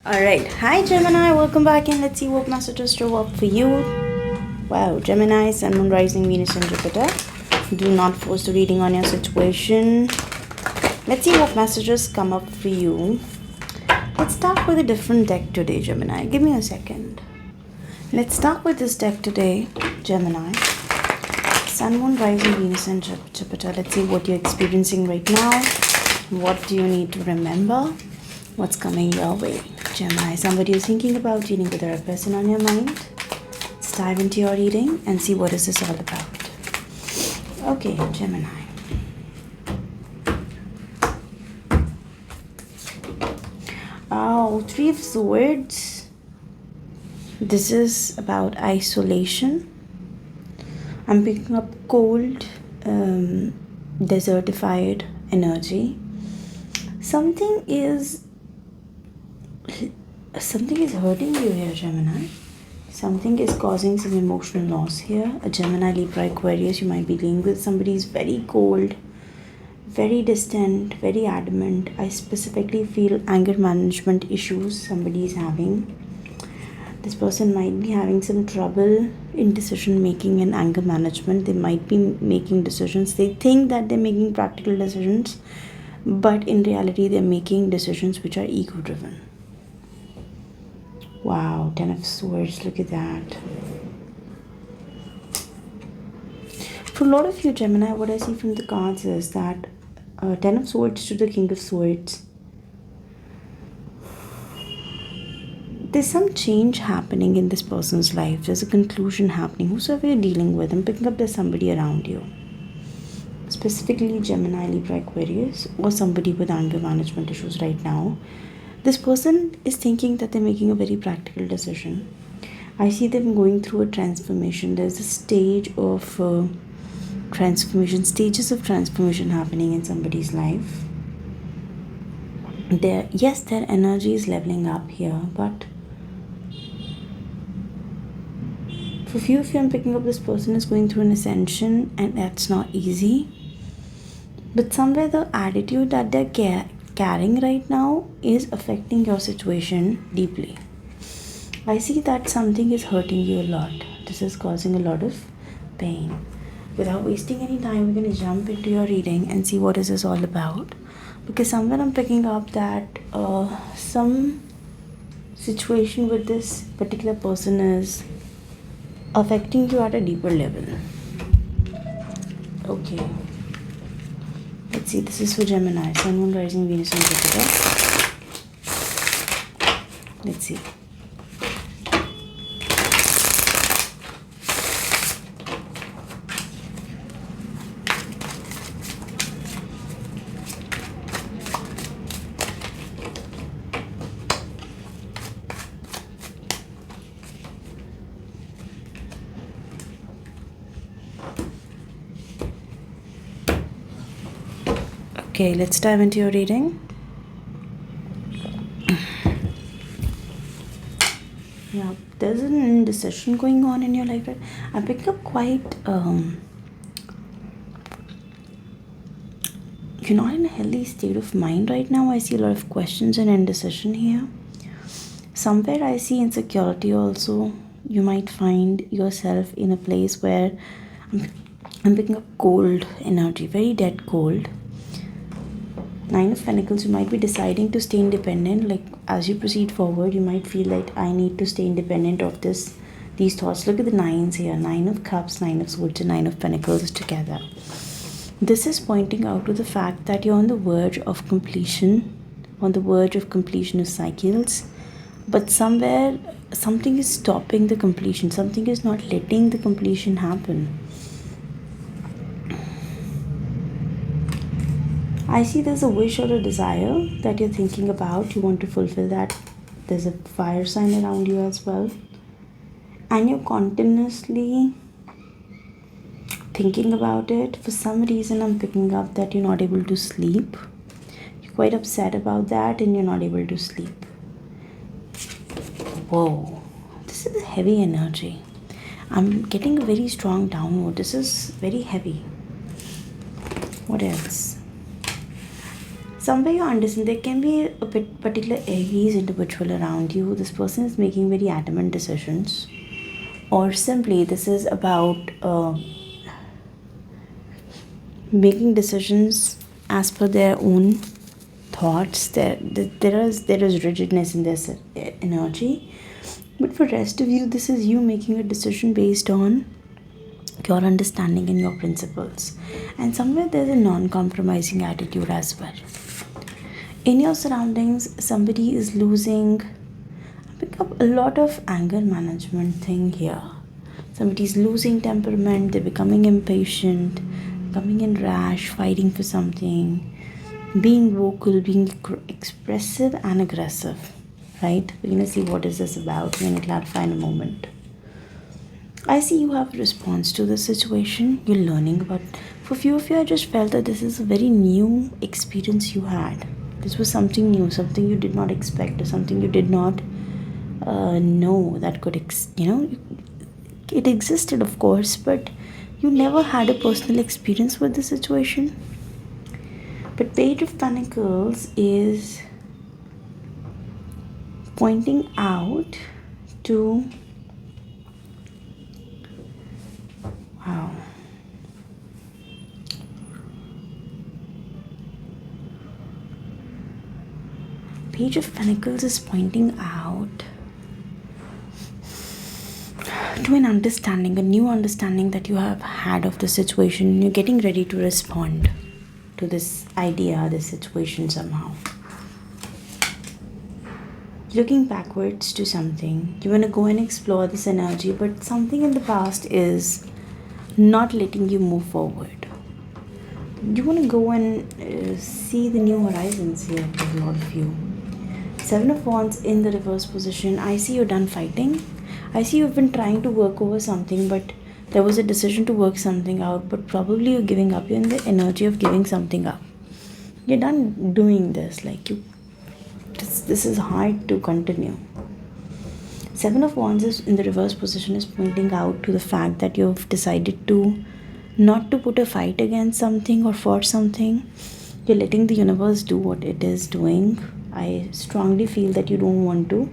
Alright, hi Gemini, welcome back and let's see what messages show up for you. Wow, Gemini, Sun, Moon, Rising, Venus and Jupiter. Do not force the reading on your situation. Let's see what messages come up for you. Let's start with a different deck today, Gemini. Give me a second. Let's start with this deck today, Gemini. Sun, Moon, Rising, Venus and Jupiter. Let's see what you're experiencing right now. What do you need to remember? What's coming your way? Gemini, somebody you're thinking about dealing with, a person on your mind. Let's dive into your reading and see what is this all about. Okay, Gemini. Oh, Three of Swords. This is about isolation. I'm picking up cold, desertified energy. Something is hurting you here, Gemini. Something is causing some emotional loss here. A Gemini, Libra, Aquarius, you might be dealing with somebody who's very cold, very distant, very adamant. I specifically feel anger management issues somebody is having. This person might be having some trouble in decision making and anger management. They might be making decisions. They think that they're making practical decisions, but in reality they're making decisions which are ego driven. Wow, Ten of Swords, look at that. For a lot of you, Gemini, what I see from the cards is that Ten of Swords to the King of Swords. There's some change happening in this person's life. There's a conclusion happening. Whosoever you're dealing with, I'm picking up there's somebody around you. Specifically Gemini, Libra, Aquarius, or somebody with anger management issues right now. This person is thinking that they're making a very practical decision. I see them going through a transformation. There's a stage of stages of transformation happening in somebody's life. Their energy is leveling up here, but for few of you, I'm picking up this person is going through an ascension, and that's not easy. But somewhere the attitude that they're carrying right now is affecting your situation deeply. I see that something is hurting you a lot. This is causing a lot of pain. Without wasting any time, we're going to jump into your reading and see what is this all about. Because somewhere I'm picking up that some situation with this particular person is affecting you at a deeper level. Okay. Let's see, this is for Gemini, Sun, Moon, Rising, Venus and Jupiter. Let's see. Okay, let's dive into your reading. Yeah, there's an indecision going on in your life, right? I picked up quite, you're not in a healthy state of mind right now. I see a lot of questions and indecision here. Somewhere I see insecurity also. You might find yourself in a place where I'm picking up cold energy, very dead cold. Nine of Pentacles, you might be deciding to stay independent. Like as you proceed forward, you might feel like I need to stay independent of these thoughts. Look at the nines here. Nine of Cups, Nine of Swords and Nine of Pentacles together. This is pointing out to the fact that you're on the verge of completion, of cycles. But somewhere, something is stopping the completion. Something is not letting the completion happen. I see there's a wish or a desire that you're thinking about. You want to fulfill that. There's a fire sign around you as well. And you're continuously thinking about it. For some reason, I'm picking up that you're not able to sleep. You're quite upset about that and you're not able to sleep. Whoa, this is a heavy energy. I'm getting a very strong download. This is very heavy. What else? somewhere you understand there can be a particular Aries individual around you. This person is making very adamant decisions, or simply this is about making decisions as per their own thoughts. There is rigidness in this energy, but for rest of you, this is you making a decision based on your understanding and your principles, and somewhere there's a non-compromising attitude as well. In your surroundings, somebody is losing. I pick up a lot of anger management thing here. Somebody's losing temperament, they're becoming impatient, coming in rash, fighting for something, being vocal, being expressive and aggressive. Right? We're gonna see what is this about. We're gonna clarify in a moment. I see you have a response to the situation. You're learning about. For few of you, I just felt that this is a very new experience you had. This was something new, something you did not expect, or something you did not know that could, it existed, of course, but you never had a personal experience with the situation. But Page of Pentacles is pointing out to, wow, Page of Pentacles is pointing out to an understanding, a new understanding that you have had of the situation. You're getting ready to respond to this idea, this situation somehow. Looking backwards to something. You want to go and explore this energy, but something in the past is not letting you move forward. You want to go and see the new horizons here for a lot of you. Seven of Wands in the reverse position. I see you're done fighting. I see you've been trying to work over something, but there was a decision to work something out, but probably you're giving up. You're in the energy of giving something up. You're done doing this. This is hard to continue. Seven of Wands is in the reverse position is pointing out to the fact that you've decided to not to put a fight against something or for something. You're letting the universe do what it is doing. I strongly feel that you don't want to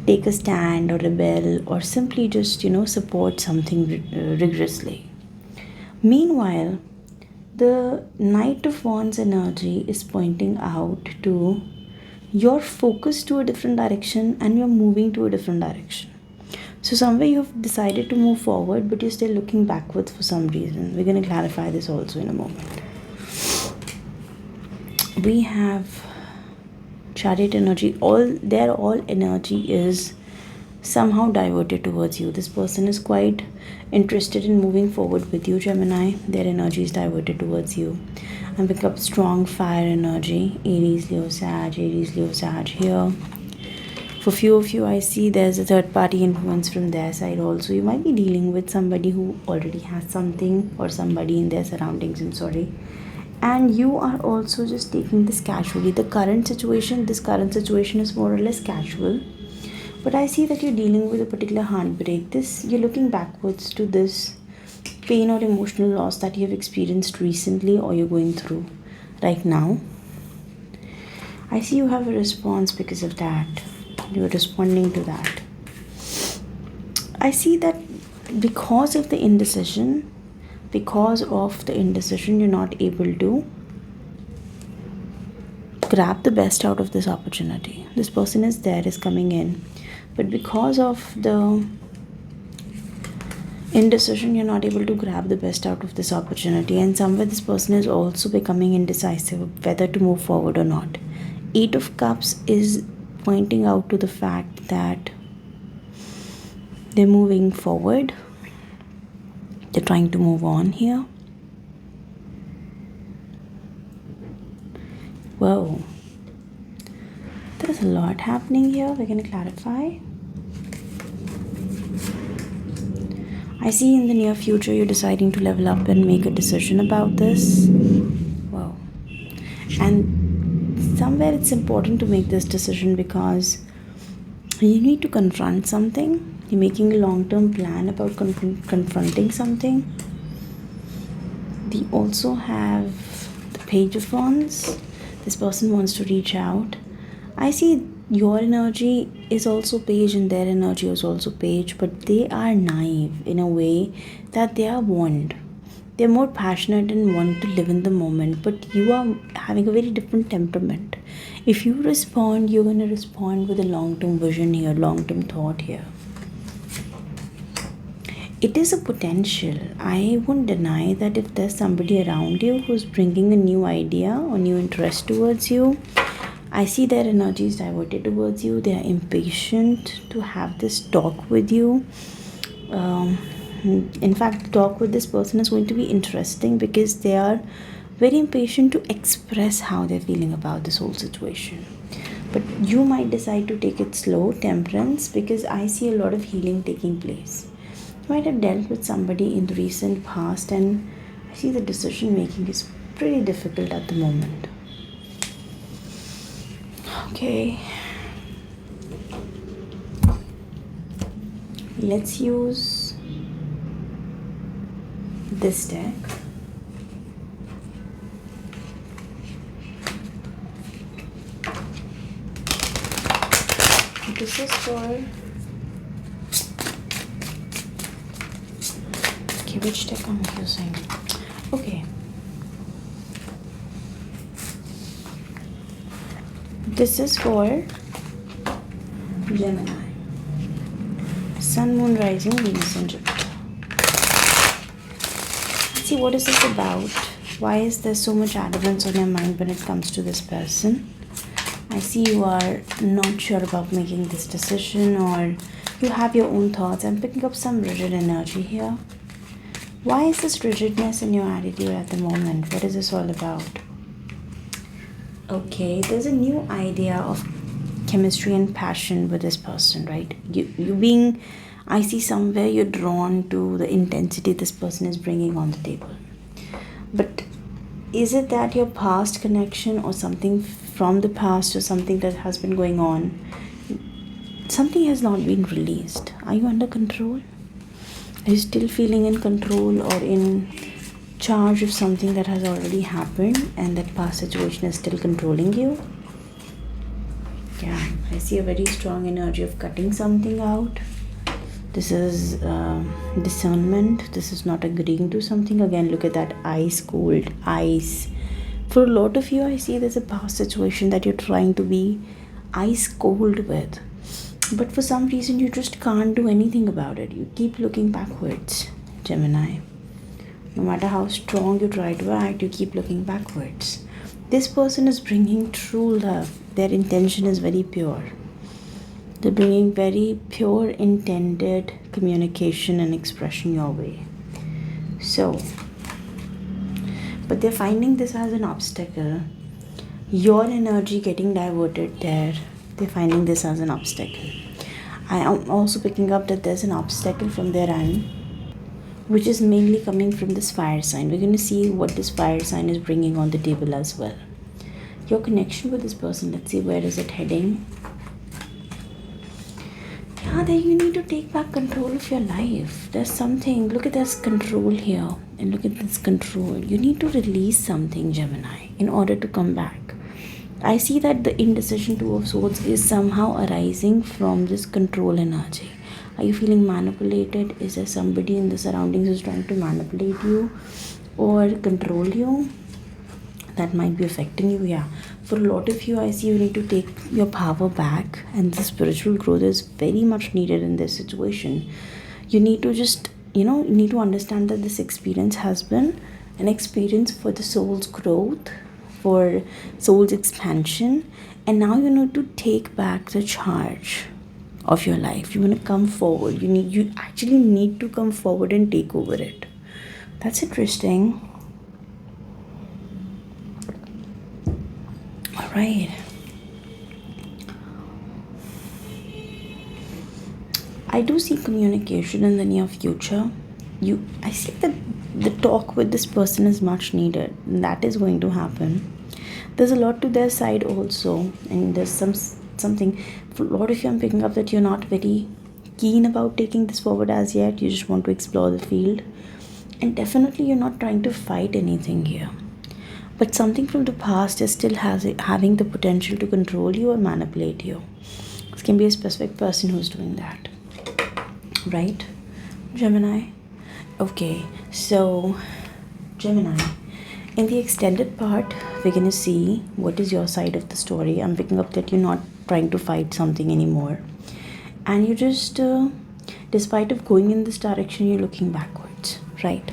take a stand or rebel or simply just, support something rigorously. Meanwhile, the Knight of Wands energy is pointing out to your focus to a different direction and you're moving to a different direction. So somewhere you've decided to move forward, but you're still looking backwards for some reason. We're going to clarify this also in a moment. We have Chariot energy. All energy is somehow diverted towards you. This person is quite interested in moving forward with you, Gemini. Their energy is diverted towards you. And pick up strong fire energy. Aries, Leo, Sag here. For few of you, I see there's a third party influence from their side also. You might be dealing with somebody who already has something, or somebody in their surroundings, and you are also just taking this casually. This current situation is more or less casual, but I see that you're dealing with a particular heartbreak. You're looking backwards to this pain or emotional loss that you've experienced recently or you're going through right now. I see you have a response because of that. You're responding to that. I see that because of the indecision, you're not able to grab the best out of this opportunity. This person is coming in, but because of the indecision, you're not able to grab the best out of this opportunity, and somewhere this person is also becoming indecisive whether to move forward or not. Eight of Cups is pointing out to the fact that they're moving forward. They're trying to move on here. Whoa. There's a lot happening here. We're going to clarify. I see in the near future you're deciding to level up and make a decision about this. Wow. And somewhere it's important to make this decision because you need to confront something. You're making a long-term plan about confronting something. We also have the Page of Wands. This person wants to reach out. I see your energy is also page and their energy is also page, but they are naive in a way that they are warned. They're more passionate and want to live in the moment, but you are having a very different temperament. If you respond, you're going to respond with a long term vision here, long term thought here. It is a potential. I won't deny that if there's somebody around you who's bringing a new idea or new interest towards you, I see their energy is diverted towards you. They are impatient to have this talk with you. In fact, the talk with this person is going to be interesting because they are very impatient to express how they're feeling about this whole situation. But you might decide to take it slow, temperance, because I see a lot of healing taking place. You might have dealt with somebody in the recent past, and I see the decision making is pretty difficult at the moment. Okay. Let's use this deck. This is for... Okay, which deck I'm using? Okay. This is for Gemini. Sun, Moon, Rising, Venus and Jupiter. Let's see, what is this about? Why is there so much arrogance on your mind when it comes to this person? I see you are not sure about making this decision, or you have your own thoughts. I'm picking up some rigid energy here. Why is this rigidness in your attitude at the moment? What is this all about? Okay, there's a new idea of chemistry and passion with this person, right? You being, I see somewhere you're drawn to the intensity this person is bringing on the table. But is it that your past connection or something from the past or something that has been going on, something has not been released? Are you under control? Are you still feeling in control or in charge of something that has already happened and that past situation is still controlling you? Yeah, I see a very strong energy of cutting something out. This is discernment. This is not agreeing to something. Again, look at that ice cold, ice. For a lot of you, I see there's a past situation that you're trying to be ice cold with. But for some reason, you just can't do anything about it. You keep looking backwards, Gemini. No matter how strong you try to act, you keep looking backwards. This person is bringing true love. Their intention is very pure. They're bringing very pure, intended communication and expression your way. So, but they're finding this as an obstacle. Your energy getting diverted there, they're finding this as an obstacle. I am also picking up that there's an obstacle from their end, which is mainly coming from this fire sign. We're going to see what this fire sign is bringing on the table as well. Your connection with this person, let's see, where is it heading? Yeah, then you need to take back control of your life. There's something, look at this control here, and look at this control. You need to release something, Gemini, in order to come back. I see that the indecision, Two of Swords, is somehow arising from this control energy. Are you feeling manipulated? Is there somebody in the surroundings who's trying to manipulate you or control you? That might be affecting you. Yeah, for a lot of you, I see you need to take your power back, and the spiritual growth is very much needed in this situation. You need to just, you need to understand that this experience has been an experience for the soul's growth, for soul's expansion, and now you need to take back the charge of your life. You want to come forward. You actually need to come forward and take over it. That's interesting. All right. I do see communication in the near future. I see that the talk with this person is much needed. That is going to happen. There's a lot to their side also, and there's something. For a lot of you, I'm picking up that you're not very keen about taking this forward as yet. You just want to explore the field, and definitely you're not trying to fight anything here. but something from the past is still having the potential to control you or manipulate you. This can be a specific person who's doing that, right, Gemini? Okay, so Gemini, in the extended part, we're gonna see what is your side of the story. I'm picking up that you're not trying to fight something anymore, and you just, despite of going in this direction, you're looking backwards, right?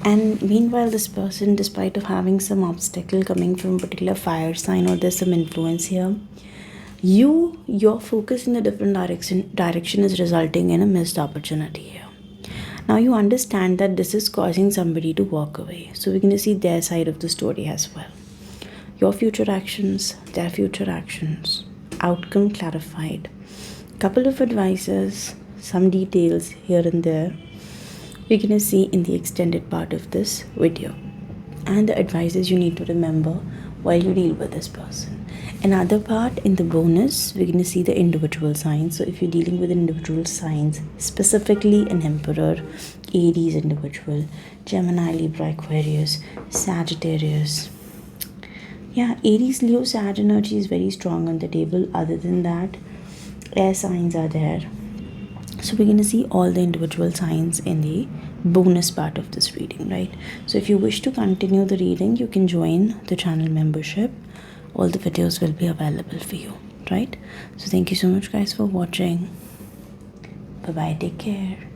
And meanwhile, this person, despite of having some obstacle coming from a particular fire sign, or there's some influence here, your focus in a different direction is resulting in a missed opportunity here. Now you understand that this is causing somebody to walk away. So we're going to see their side of the story as well. Your future actions, their future actions, outcome clarified. Couple of advices, some details here and there. We're going to see in the extended part of this video. And the advices you need to remember while you deal with this person. Another part in the bonus, we're going to see the individual signs. So if you're dealing with individual signs, specifically an Emperor, Aries individual, Gemini, Libra, Aquarius, Sagittarius. Yeah, Aries, Leo, Sag energy is very strong on the table. Other than that, air signs are there. So we're going to see all the individual signs in the bonus part of this reading, right? So if you wish to continue the reading, you can join the channel membership. All the videos will be available for you, right? So thank you so much guys for watching. Bye bye, take care.